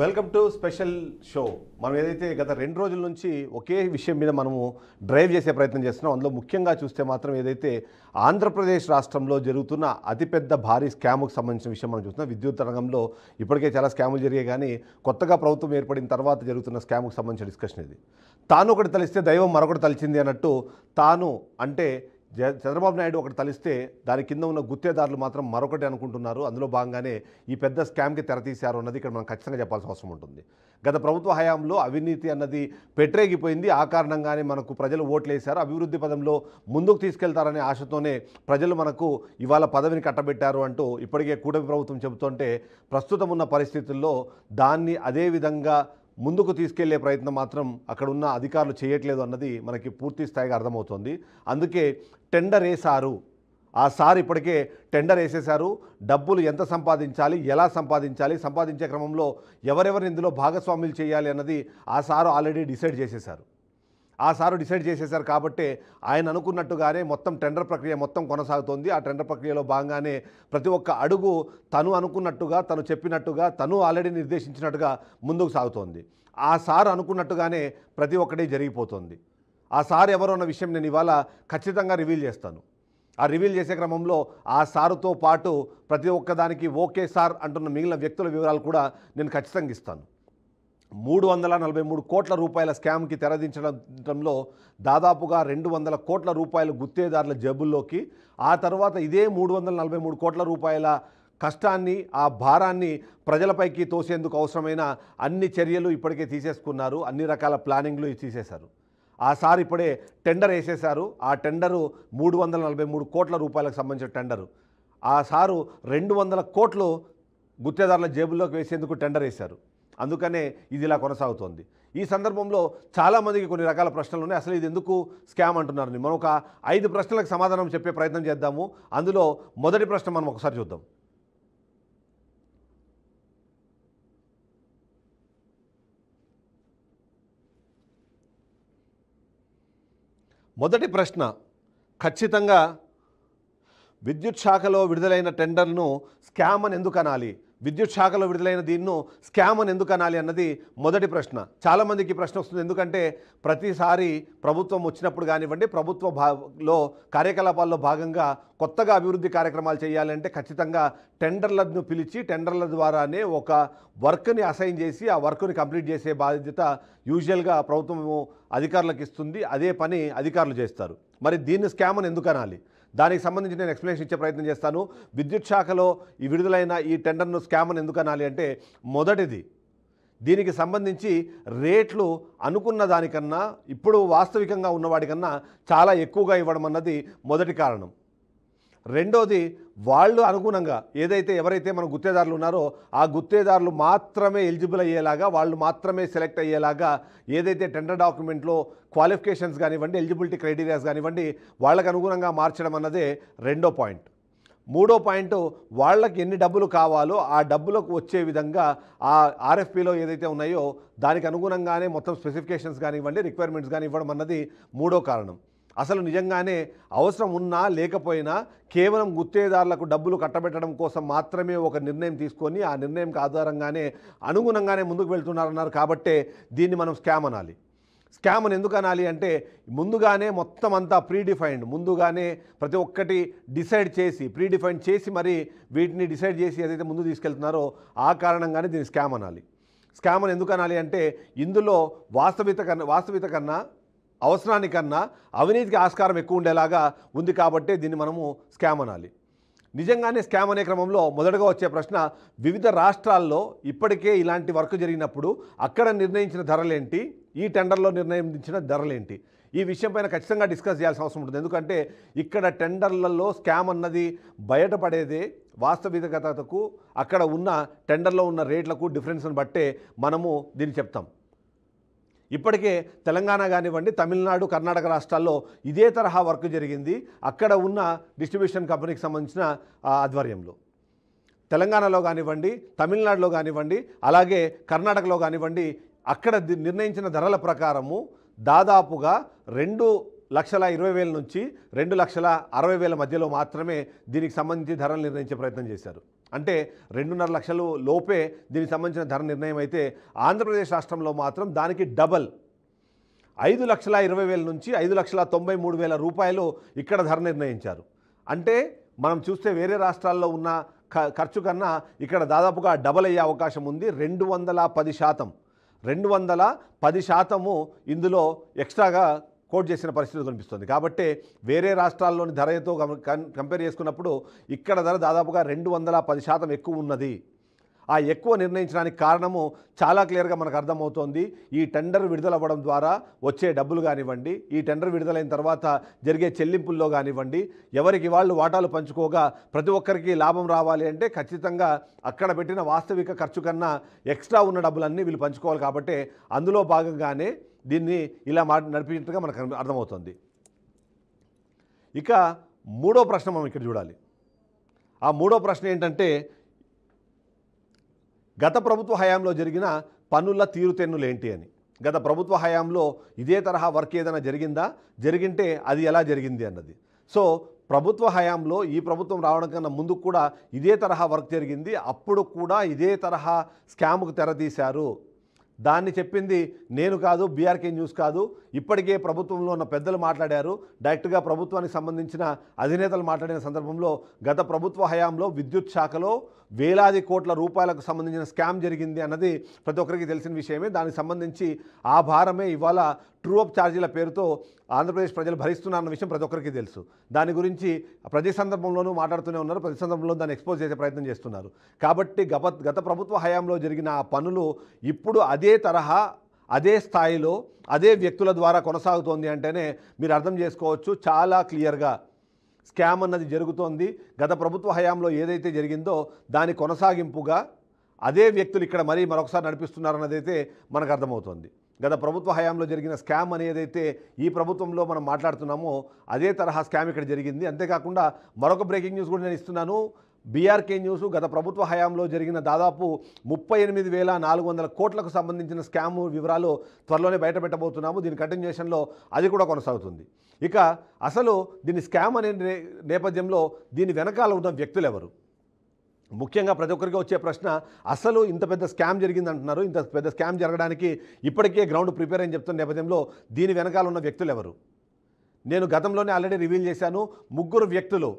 Welcome to special show. మనం ఏదైతే గత 2 రోజుల నుంచి ఒకే విషయం మీద మనము డ్రైవ్ చేసే ప్రయత్నం చేస్తున్నాం. అందులో ముఖ్యంగా చూస్తే మాత్రం ఏదైతే ఆంధ్రప్రదేశ్ రాష్ట్రంలో జరుగుతున్న అతిపెద్ద భారీ స్కామ్కు సంబంధించిన విషయం మనం చూస్తున్నాం. విద్యుత్ రంగంలో ఇప్పటికే చాలా స్కాములు జరిగాయి, కానీ కొత్తగా ప్రభుత్వం ఏర్పడిన తర్వాత జరుగుతున్న స్కామ్కు సంబంధించిన డిస్కషన్ ఇది. తాను ఒకటి తలిస్తే దైవం మరొకటి తలిచింది అన్నట్టు, తాను అంటే చంద్రబాబు నాయుడు ఒకటి తలిస్తే దాని కింద ఉన్న గుత్తేదారులు మాత్రం మరొకటి అనుకుంటున్నారు. అందులో భాగంగానే ఈ పెద్ద స్కామ్కి తెరతీశారు అన్నది ఇక్కడ మనం ఖచ్చితంగా చెప్పాల్సిన అవసరం ఉంటుంది. గత ప్రభుత్వ హయాంలో అవినీతి అన్నది పెట్టరేగిపోయింది. ఆ కారణంగానే మనకు ప్రజలు ఓట్లు వేశారు. అభివృద్ధి పదంలో ముందుకు తీసుకెళ్తారనే ఆశతోనే ప్రజలు మనకు ఇవాళ పదవిని కట్టబెట్టారు అంటూ ఇప్పటికే కూటమి ప్రభుత్వం చెబుతుంటే, ప్రస్తుతం ఉన్న పరిస్థితుల్లో దాన్ని అదే విధంగా ముందుకు తీసుకెళ్లే ప్రయత్నం మాత్రం అక్కడ ఉన్న అధికారులు చేయట్లేదు అన్నది మనకి పూర్తి స్థాయిగా అర్థమవుతోంది. అందుకే టెండర్ వేశారు. ఆ సార్ ఇప్పటికే టెండర్ వేసేశారు. డబ్బులు ఎంత సంపాదించాలి, ఎలా సంపాదించాలి, సంపాదించే క్రమంలో ఎవరెవరిని ఇందులో భాగస్వాములు చేయాలి అన్నది ఆ సారు ఆల్రెడీ డిసైడ్ చేసేశారు. కాబట్టే ఆయన అనుకున్నట్టుగానే మొత్తం టెండర్ ప్రక్రియ మొత్తం కొనసాగుతోంది. ఆ టెండర్ ప్రక్రియలో భాగంగానే ప్రతి ఒక్క అడుగు తను అనుకున్నట్టుగా, తను చెప్పినట్టుగా, తను ఆల్రెడీ నిర్దేశించినట్టుగా ముందుకు సాగుతోంది. ఆ సార్ అనుకున్నట్టుగానే ప్రతి ఒక్కటి జరిగిపోతుంది. ఆ సార్ ఎవరో అన్న విషయం నేను ఇవాళ ఖచ్చితంగా రివీల్ చేస్తాను. ఆ రివీల్ చేసే క్రమంలో ఆ సారుతో పాటు ప్రతి ఒక్కదానికి ఓకే సార్ అంటున్న మిగిలిన వ్యక్తుల వివరాలు కూడా నేను ఖచ్చితంగా ఇస్తాను. 343 కోట్ల రూపాయల స్కామ్కి తెరదించడంలో దాదాపుగా 200 కోట్ల రూపాయలు గుత్తేదారుల జేబుల్లోకి, ఆ తర్వాత ఇదే 343 కోట్ల రూపాయల కష్టాన్ని, ఆ భారాన్ని ప్రజలపైకి తోసేందుకు అవసరమైన అన్ని చర్యలు ఇప్పటికే తీసేసుకున్నారు. అన్ని రకాల ప్లానింగ్లు తీసేశారు. ఆ సార్ ఇప్పుడే టెండర్ వేసేశారు. ఆ టెండరు 343 కోట్ల రూపాయలకు సంబంధించిన టెండరు. ఆ సారు 200 కోట్లు గుత్తేదారుల జేబుల్లోకి వేసేందుకు టెండర్ వేశారు. అందుకనే ఇది ఇలా కొనసాగుతోంది. ఈ సందర్భంలో చాలామందికి కొన్ని రకాల ప్రశ్నలు ఉన్నాయి. అసలు ఇది ఎందుకు స్కామ్ అంటున్నారని మనం ఒక 5 ప్రశ్నలకు సమాధానం చెప్పే ప్రయత్నం చేద్దాము. అందులో మొదటి ప్రశ్న మనం ఒకసారి చూద్దాం. మొదటి ప్రశ్న, ఖచ్చితంగా విద్యుత్ శాఖలో విడుదలైన టెండర్ను స్కామ్ అని ఎందుకు అనాలి? విద్యుత్ శాఖలో విడుదలైన దీన్ని స్కామ్ అని ఎందుకు అనాలి అన్నది మొదటి ప్రశ్న. చాలామందికి ప్రశ్న వస్తుంది. ఎందుకంటే ప్రతిసారి ప్రభుత్వం వచ్చినప్పుడు కానివ్వండి, ప్రభుత్వంలో కార్యకలాపాల్లో భాగంగా కొత్తగా అభివృద్ధి కార్యక్రమాలు చేయాలంటే ఖచ్చితంగా టెండర్లను పిలిచి టెండర్ల ద్వారానే ఒక వర్క్ని అసైన్ చేసి ఆ వర్క్ని కంప్లీట్ చేసే బాధ్యత యూజువల్గా ప్రభుత్వం అధికారులకు ఇస్తుంది. అదే పని అధికారులు చేస్తారు. మరి దీన్ని స్కామ్ అని ఎందుకు అనాలి? దానికి సంబంధించి నేను ఎక్స్ప్లెనేషన్ ఇచ్చే ప్రయత్నం చేస్తాను. విద్యుత్ శాఖలో ఈ విడుదలైన ఈ టెండర్ను స్కామ్ అని ఎందుకు అనాలి అంటే, మొదటిది, దీనికి సంబంధించి రేట్లు అనుకున్న దానికన్నా ఇప్పుడు వాస్తవికంగా ఉన్నవాడికన్నా చాలా ఎక్కువగా ఇవ్వడం అన్నది మొదటి కారణం. రెండోది, వాళ్ళు అనుగుణంగా ఎవరైతే మన గుత్తేదారులు ఉన్నారో ఆ గుత్తేదారులు మాత్రమే ఎలిజిబుల్ అయ్యేలాగా, వాళ్ళు మాత్రమే సెలెక్ట్ అయ్యేలాగా ఏదైతే టెండర్ డాక్యుమెంట్లో క్వాలిఫికేషన్స్ కానివ్వండి, ఎలిజిబిలిటీ క్రైటీరియాస్ కానివ్వండి, వాళ్ళకు అనుగుణంగా మార్చడం అన్నదే రెండో పాయింట్. మూడో పాయింట్, వాళ్ళకి ఎన్ని డబ్బులు కావాలో ఆ డబ్బులకు వచ్చే విధంగా ఆ ఆర్ఎఫ్పిలో ఏదైతే ఉన్నాయో దానికి అనుగుణంగానే మొత్తం స్పెసిఫికేషన్స్ కానివ్వండి, రిక్వైర్మెంట్స్ కానీ ఇవ్వడం అన్నది మూడో కారణం. అసలు నిజంగానే అవసరం ఉన్నా లేకపోయినా కేవలం గుత్తేదారులకు డబ్బులు కట్టబెట్టడం కోసం మాత్రమే ఒక నిర్ణయం తీసుకొని ఆ నిర్ణయం ఆధారంగానే అనుగుణంగానే ముందుకు వెళ్తున్నారన్నారు. కాబట్టే దీన్ని మనం స్కామ్ అనాలి. స్కామ్ అని ఎందుకు అనాలి అంటే, ముందుగానే మొత్తం అంతా ప్రీడిఫైన్డ్, ముందుగానే ప్రతి ఒక్కటి డిసైడ్ చేసి ప్రీడిఫైన్డ్ చేసి మరి వీటిని డిసైడ్ చేసి ఏదైతే ముందు తీసుకెళ్తున్నారో ఆ కారణంగానే దీన్ని స్కామ్ అనాలి. స్కామ్ అని ఎందుకు అనాలి అంటే, ఇందులో వాస్తవిత కన్నా అవసరానికన్నా అవినీతికి ఆస్కారం ఎక్కువ ఉండేలాగా ఉంది. కాబట్టే దీన్ని మనము స్కామ్ అనాలి. నిజంగానే స్కామ్ అనే క్రమంలో మొదటగా వచ్చే ప్రశ్న, వివిధ రాష్ట్రాల్లో ఇప్పటికే ఇలాంటి వర్క్ జరిగినప్పుడు అక్కడ నిర్ణయించిన ధరలేంటి, ఈ టెండర్లో నిర్ణయించిన ధరలేంటి? ఈ విషయం పైన ఖచ్చితంగా డిస్కస్ చేయాల్సిన అవసరం ఉంటుంది. ఎందుకంటే ఇక్కడ టెండర్లలో స్కామ్ అన్నది బయటపడేదే వాస్తవికతకు, అక్కడ ఉన్న టెండర్లో ఉన్న రేట్లకు డిఫరెన్స్ని బట్టే మనము దీన్ని చెప్తాం. ఇప్పటికే తెలంగాణ కానివ్వండి, తమిళనాడు, కర్ణాటక రాష్ట్రాల్లో ఇదే తరహా వర్క్ జరిగింది. అక్కడ ఉన్న డిస్ట్రిబ్యూషన్ కంపెనీకి సంబంధించిన ఆధ్వర్యంలో తెలంగాణలో కానివ్వండి, తమిళనాడులో కానివ్వండి, అలాగే కర్ణాటకలో కానివ్వండి, అక్కడ నిర్ణయించిన ధరల ప్రకారము దాదాపుగా 2,20,000 నుంచి 2,60,000 మధ్యలో మాత్రమే దీనికి సంబంధించి ధరలు నిర్ణయించే ప్రయత్నం చేశారు. అంటే 2.5 లక్షలు లోపే దీనికి సంబంధించిన ధర నిర్ణయం అయితే ఆంధ్రప్రదేశ్ రాష్ట్రంలో మాత్రం దానికి డబల్ 5,20,000 నుంచి 5,93,000 రూపాయలు ఇక్కడ ధర నిర్ణయించారు. అంటే మనం చూస్తే వేరే రాష్ట్రాల్లో ఉన్న ఖర్చు కన్నా ఇక్కడ దాదాపుగా డబల్ అయ్యే అవకాశం ఉంది. 210%, 210% ఇందులో ఎక్స్ట్రాగా కోట్ చేసిన పరిస్థితి కనిపిస్తుంది. కాబట్టి వేరే రాష్ట్రాల్లోని ధరతో కంపేర్ చేసుకున్నప్పుడు ఇక్కడ ధర దాదాపుగా 210% ఎక్కువ ఉన్నది. ఆ ఎక్కువ నిర్ణయించడానికి కారణము చాలా క్లియర్గా మనకు అర్థమవుతోంది. ఈ టెండర్ విడుదలవ్వడం ద్వారా వచ్చే డబ్బులు కానివ్వండి, ఈ టెండర్ విడుదలైన తర్వాత జరిగే చెల్లింపుల్లో కానివ్వండి, ఎవరికి వాళ్ళు వాటాలు పంచుకోగా ప్రతి ఒక్కరికి లాభం రావాలి అంటే ఖచ్చితంగా అక్కడ పెట్టిన వాస్తవిక ఖర్చు కన్నా ఎక్స్ట్రా ఉన్న డబ్బులన్నీ వీళ్ళు పంచుకోవాలి. కాబట్టి అందులో భాగంగానే దీన్ని ఇలా నడిపించినట్టుగా మనకు అర్థమవుతుంది. ఇక మూడో ప్రశ్న మనం ఇక్కడ చూడాలి. ఆ మూడో ప్రశ్న ఏంటంటే గత ప్రభుత్వ హయాంలో జరిగిన పన్నుల తీరుతెన్నులు ఏంటి అని. గత ప్రభుత్వ హయాంలో ఇదే తరహా వర్క్ ఏదైనా జరిగిందా, జరిగింటే అది ఎలా జరిగింది అన్నది. సో ప్రభుత్వ హయాంలో ఈ ప్రభుత్వం రావడం కన్నా ముందు కూడా ఇదే తరహా వర్క్ జరిగింది. అప్పుడు కూడా ఇదే తరహా స్కామ్కు తెరతీశారు. దాన్ని చెప్పింది నేను కాదు, బీఆర్కే న్యూస్ కాదు, ఇప్పటికే ప్రభుత్వంలో ఉన్న పెద్దలు మాట్లాడారు. డైరెక్ట్గా ప్రభుత్వానికి సంబంధించిన అధినేతలు మాట్లాడిన సందర్భంలో గత ప్రభుత్వ హయాంలో విద్యుత్ శాఖలో వేలాది కోట్ల రూపాయలకు సంబంధించిన స్కామ్ జరిగింది అన్నది ప్రతి ఒక్కరికి తెలిసిన విషయమే. దానికి సంబంధించి ఆ భారమే ఇవాళ ట్రూ అప్ ఛార్జీల పేరుతో ఆంధ్రప్రదేశ్ ప్రజలు భరిస్తున్నారన్న విషయం ప్రతి ఒక్కరికి తెలుసు. దాని గురించి ప్రతి సందర్భంలోనూ మాట్లాడుతూనే ఉన్నారు, ప్రతి సందర్భంలో దాన్ని ఎక్స్పోజ్ చేసే ప్రయత్నం చేస్తున్నారు. కాబట్టి గత ప్రభుత్వ హయాంలో జరిగిన ఆ పనులు ఇప్పుడు అదే తరహా, అదే స్థాయిలో, అదే వ్యక్తుల ద్వారా కొనసాగుతోంది అంటేనే మీరు అర్థం చేసుకోవచ్చు చాలా క్లియర్గా స్కామ్ అన్నది జరుగుతోంది. గత ప్రభుత్వ హయాంలో ఏదైతే జరిగిందో దాని కొనసాగింపుగా అదే వ్యక్తులు ఇక్కడ మరొకసారి నడిపిస్తున్నారన్నదైతే మనకు అర్థమవుతోంది. గత ప్రభుత్వ హయాంలో జరిగిన స్కామ్ అనేదైతే ఈ ప్రభుత్వంలో మనం మాట్లాడుతున్నామో అదే తరహా స్కామ్ ఇక్కడ జరిగింది. అంతేకాకుండా మరొక బ్రేకింగ్ న్యూస్ కూడా నేను ఇస్తున్నాను. బీఆర్కే న్యూస్ గత ప్రభుత్వ హయాంలో జరిగిన దాదాపు 38,400 కోట్లకు సంబంధించిన స్కామ్ వివరాలు త్వరలోనే బయటపెట్టబోతున్నాము. దీని కంటిన్యూషన్లో అది కూడా కొనసాగుతుంది. ఇక అసలు దీని స్కామ్ అనే నేపథ్యంలో దీని వెనకాల ఉన్న వ్యక్తులు ఎవరు? ముఖ్యంగా ప్రతి ఒక్కరికి వచ్చే ప్రశ్న, అసలు ఇంత పెద్ద స్కామ్ జరిగింది అంటున్నారు, ఇంత పెద్ద స్కామ్ జరగడానికి ఇప్పటికే గ్రౌండ్ ప్రిపేర్ అని చెప్తున్న నేపథ్యంలో దీని వెనకాల ఉన్న వ్యక్తులు ఎవరు? నేను గతంలోనే ఆల్రెడీ రివీల్ చేశాను. 3 వ్యక్తులు.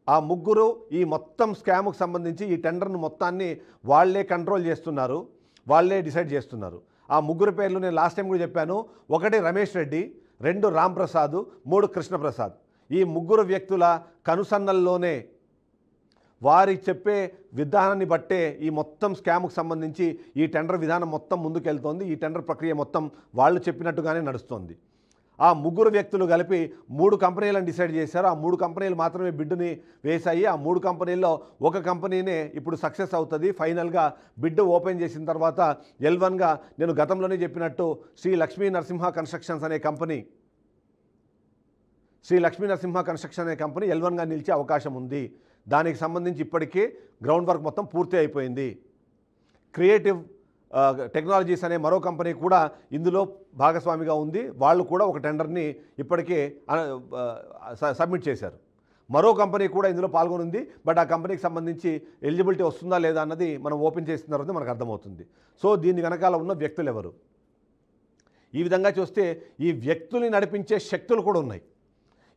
ఆ 3 ఈ మొత్తం స్కామ్కు సంబంధించి ఈ టెండర్ను మొత్తాన్ని వాళ్లే కంట్రోల్ చేస్తున్నారు, వాళ్లే డిసైడ్ చేస్తున్నారు. ఆ 3 పేర్లు నేను లాస్ట్ టైం కూడా చెప్పాను. 1 రమేష్ రెడ్డి, 2 రామ్ ప్రసాద్, 3 కృష్ణప్రసాద్. ఈ 3 వ్యక్తుల కనుసన్నల్లోనే వారి చెప్పే విధానాన్ని బట్టే ఈ మొత్తం స్కామ్కు సంబంధించి ఈ టెండర్ విధానం మొత్తం ముందుకెళ్తోంది. ఈ టెండర్ ప్రక్రియ మొత్తం వాళ్ళు చెప్పినట్టుగానే నడుస్తోంది. ఆ 3 వ్యక్తులు కలిపి 3 కంపెనీలను డిసైడ్ చేశారు. ఆ 3 కంపెనీలు మాత్రమే బిడ్డుని వేశాయి. ఆ 3 కంపెనీల్లో ఒక కంపెనీనే ఇప్పుడు సక్సెస్ అవుతుంది. ఫైనల్గా బిడ్ ఓపెన్ చేసిన తర్వాత L1గా నేను గతంలోనే చెప్పినట్టు శ్రీ లక్ష్మీ నరసింహ కన్స్ట్రక్షన్స్ అనే కంపెనీ L1గా నిలిచే అవకాశం ఉంది. దానికి సంబంధించి ఇప్పటికే గ్రౌండ్ వర్క్ మొత్తం పూర్తి అయిపోయింది. క్రియేటివ్ టెక్నాలజీస్ అనే మరో కంపెనీ కూడా ఇందులో భాగస్వామిగా ఉంది. వాళ్ళు కూడా ఒక టెండర్ని ఇప్పటికే సబ్మిట్ చేశారు. మరో కంపెనీ కూడా ఇందులో పాల్గొనుంది. బట్ ఆ కంపెనీకి సంబంధించి ఎలిజిబిలిటీ వస్తుందా లేదా అన్నది మనం ఓపెన్ చేసిన తర్వాత మనకు అర్థమవుతుంది. సో దీని వెనకాల ఉన్న వ్యక్తులు ఎవరు? ఈ విధంగా చూస్తే ఈ వ్యక్తుల్ని నడిపించే శక్తులు కూడా ఉన్నాయి.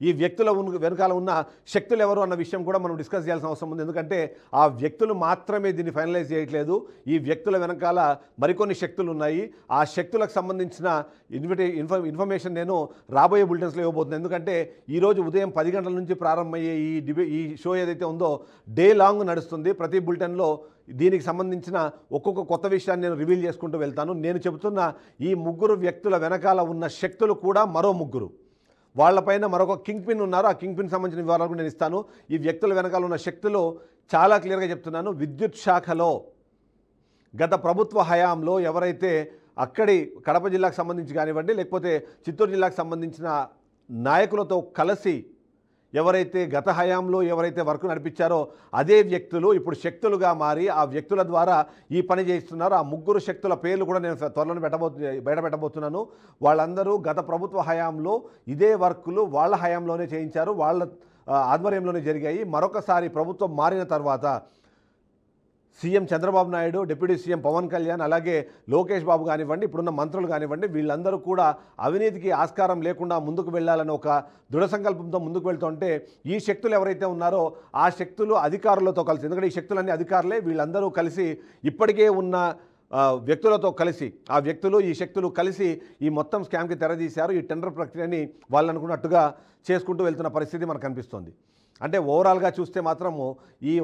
ఈ వ్యక్తుల వెనకాల ఉన్న శక్తులు ఎవరు అన్న విషయం కూడా మనం డిస్కస్ చేయాల్సిన అవసరం ఉంది. ఎందుకంటే ఆ వ్యక్తులు మాత్రమే దీన్ని ఫైనలైజ్ చేయట్లేదు. ఈ వ్యక్తుల వెనకాల మరికొన్ని శక్తులు ఉన్నాయి. ఆ శక్తులకు సంబంధించిన ఇన్ఫర్మేషన్ నేను రాబోయే బులెటిన్స్లో ఇవ్వబోతున్నాను. ఎందుకంటే ఈరోజు ఉదయం 10 గంటల నుంచి ప్రారంభమయ్యే ఈ షో ఏదైతే ఉందో డే లాంగ్ నడుస్తుంది. ప్రతి బులెటిన్లో దీనికి సంబంధించిన ఒక్కొక్క కొత్త విషయాన్ని నేను రివీల్ చేసుకుంటూ వెళ్తాను. నేను చెబుతున్న ఈ 3 వ్యక్తుల వెనకాల ఉన్న శక్తులు కూడా మరో 3. వాళ్ళపైన మరొక కింగ్ పిన్ ఉన్నారు. ఆ కింగ్ పిన్ సంబంధించిన వివరాలు నేను ఇస్తాను. ఈ వ్యక్తుల వెనకాల ఉన్న శక్తులు చాలా క్లియర్గా చెప్తున్నాను. విద్యుత్ శాఖలో గత ప్రభుత్వ హయాంలో ఎవరైతే అక్కడి కడప జిల్లాకు సంబంధించి కానివ్వండి, లేకపోతే చిత్తూరు జిల్లాకు సంబంధించిన నాయకులతో కలిసి ఎవరైతే గత హయాంలో ఎవరైతే వర్క్ నడిపించారో అదే వ్యక్తులు ఇప్పుడు శక్తులుగా మారి ఆ వ్యక్తుల ద్వారా ఈ పని చేస్తున్నారు. ఆ 3 శక్తుల పేర్లు కూడా నేను త్వరలోనే బయటపెట్టబోతున్నాను. వాళ్ళందరూ గత ప్రభుత్వ హయాంలో ఇదే వర్కులు వాళ్ళ హయాంలోనే చేయించారు, వాళ్ళ ఆధ్వర్యంలోనే జరిగాయి. మరొకసారి ప్రభుత్వం మారిన తర్వాత CM Chandrababu Naidu, deputy CM Pawan Kalyan, అలాగే లోకేష్ బాబు కానివ్వండి, ఇప్పుడున్న మంత్రులు కానివ్వండి, వీళ్ళందరూ కూడా అవినీతికి ఆస్కారం లేకుండా ముందుకు వెళ్ళాలని ఒక దృఢ సంకల్పంతో ముందుకు వెళ్తుంటే ఈ శక్తులు ఎవరైతే ఉన్నారో ఆ శక్తులు అధికారులతో కలిసి, ఎందుకంటే ఈ శక్తులన్నీ అధికారులే, వీళ్ళందరూ కలిసి ఇప్పటికే ఉన్న వ్యక్తులతో కలిసి, ఆ వ్యక్తులు ఈ శక్తులు కలిసి ఈ మొత్తం స్కామ్కి తెరదీశారు. ఈ టెండర్ ప్రక్రియని వాళ్ళు అనుకున్నట్టుగా చేసుకుంటూ వెళ్తున్న పరిస్థితి మనకు కనిపిస్తోంది. అంటే ఓవరాల్గా చూస్తే మాత్రము ఈ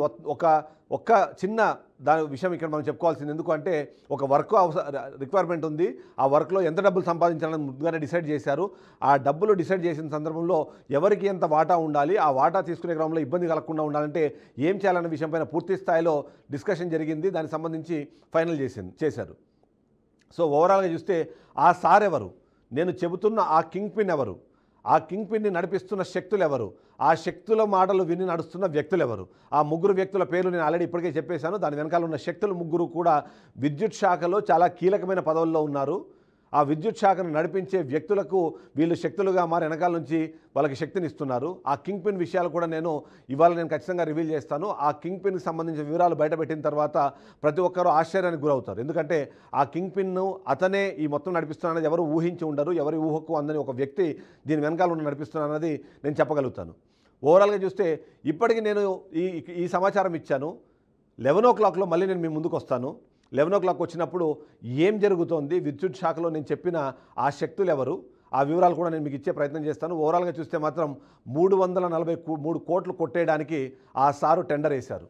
ఒక్క చిన్న దాని విషయం ఇక్కడ మనం చెప్పుకోవాల్సింది. ఎందుకంటే ఒక వర్క్ రిక్వైర్మెంట్ ఉంది, ఆ వర్క్లో ఎంత డబ్బులు సంపాదించాలని ముందుగానే డిసైడ్ చేశారు. ఆ డబ్బులు డిసైడ్ చేసిన సందర్భంలో ఎవరికి ఎంత వాటా ఉండాలి, ఆ వాటా తీసుకునే క్రమంలో ఇబ్బంది కలగకుండా ఉండాలంటే ఏం చేయాలనే విషయంపైన పూర్తి స్థాయిలో డిస్కషన్ జరిగింది. దానికి సంబంధించి ఫైనల్ చేశారు. సో ఓవరాల్గా చూస్తే ఆ సార్ ఎవరు, నేను చెబుతున్న ఆ కింగ్ పిన్ ఎవరు, ఆ కింగ్ పిన్ని నడిపిస్తున్న శక్తులు ఎవరు, ఆ శక్తుల మాటలు విని నడుస్తున్న వ్యక్తులు ఎవరు, ఆ ముగ్గురు వ్యక్తుల పేర్లు నేను ఆల్రెడీ ఇప్పటికే చెప్పేశాను. దాని వెనకాల ఉన్న శక్తులు ముగ్గురు కూడా విద్యుత్ శాఖలో చాలా కీలకమైన పదవుల్లో ఉన్నారు. ఆ విద్యుత్ శాఖను నడిపించే వ్యక్తులకు వీళ్ళు శక్తులుగా మారి వెనకాల నుంచి వాళ్ళకి శక్తిని ఇస్తున్నారు. ఆ కింగ్ పిన్ విషయాలు కూడా ఇవాళ నేను ఖచ్చితంగా రివీల్ చేస్తాను. ఆ కింగ్ పిన్కి సంబంధించిన వివరాలు బయటపెట్టిన తర్వాత ప్రతి ఒక్కరూ ఆశ్చర్యానికి గురవుతారు. ఎందుకంటే ఆ కింగ్ పిన్ను అతనే ఈ మొత్తం నడిపిస్తున్నానది ఎవరు ఊహించి ఉండరు. ఎవరి ఊహకు అందని ఒక వ్యక్తి దీని వెనకాల ఉన్న నడిపిస్తున్నానన్నది నేను చెప్పగలుగుతాను. ఓవరాల్గా చూస్తే ఇప్పటికీ నేను ఈ సమాచారం ఇచ్చాను. 11 o'clockలో మళ్ళీ నేను మీ ముందుకు వస్తాను. 11 o'clock వచ్చినప్పుడు ఏం జరుగుతోంది, విద్యుత్ శాఖలో నేను చెప్పిన ఆ శక్తులు ఎవరు, ఆ వివరాలు కూడా నేను మీకు ఇచ్చే ప్రయత్నం చేస్తాను. ఓవరాల్గా చూస్తే మాత్రం 343 కోట్లు కొట్టేయడానికి ఆ సారు టెండర్ వేశారు.